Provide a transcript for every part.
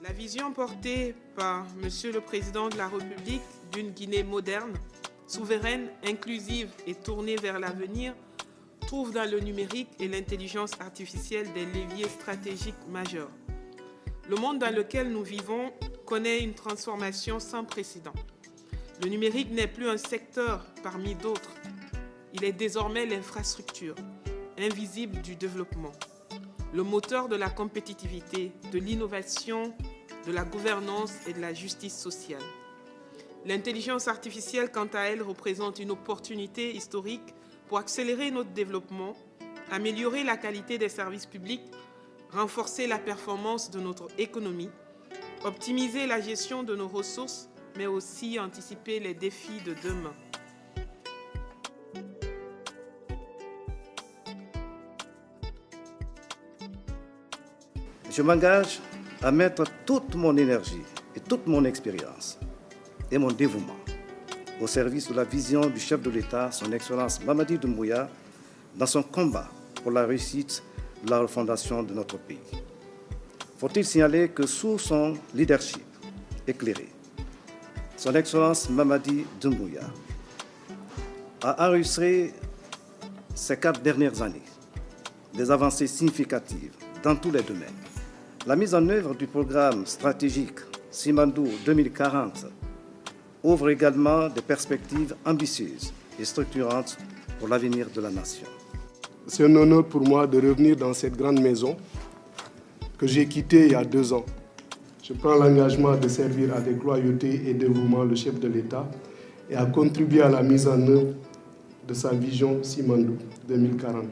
La vision portée par Monsieur le Président de la République d'une Guinée moderne, souveraine, inclusive et tournée vers l'avenir trouve dans le numérique et l'intelligence artificielle des leviers stratégiques majeurs. Le monde dans lequel nous vivons connaît une transformation sans précédent. Le numérique n'est plus un secteur parmi d'autres. Il est désormais l'infrastructure invisible du développement, le moteur de la compétitivité, de l'innovation, de la gouvernance et de la justice sociale. L'intelligence artificielle, quant à elle, représente une opportunité historique pour accélérer notre développement, améliorer la qualité des services publics, renforcer la performance de notre économie, optimiser la gestion de nos ressources, mais aussi anticiper les défis de demain. Je m'engage à mettre toute mon énergie et toute mon expérience et mon dévouement au service de la vision du chef de l'État, son Excellence Mamadi Doumbouya, dans son combat pour la réussite de la refondation de notre pays. Faut-il signaler que sous son leadership éclairé, son Excellence Mamadi Doumbouya a enregistré ces 4 dernières années des avancées significatives dans tous les domaines. La mise en œuvre du programme stratégique Simandou 2040 ouvre également des perspectives ambitieuses et structurantes pour l'avenir de la nation. C'est un honneur pour moi de revenir dans cette grande maison que j'ai quittée il y a 2 ans. Je prends l'engagement de servir avec loyauté et dévouement le chef de l'État et à contribuer à la mise en œuvre de sa vision Simandou 2040.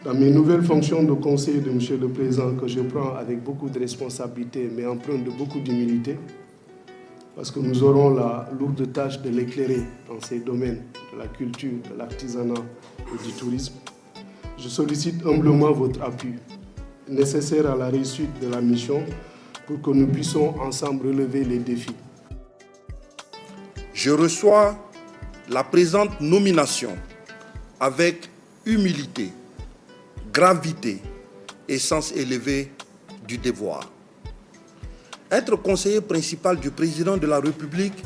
Dans mes nouvelles fonctions de conseiller de M. le Président, que je prends avec beaucoup de responsabilité, mais empreinte de beaucoup d'humilité, parce que nous aurons la lourde tâche de l'éclairer dans ces domaines de la culture, de l'artisanat et du tourisme, je sollicite humblement votre appui, nécessaire à la réussite de la mission, pour que nous puissions ensemble relever les défis. Je reçois la présente nomination avec humilité, gravité et sens élevé du devoir. Être conseiller principal du président de la République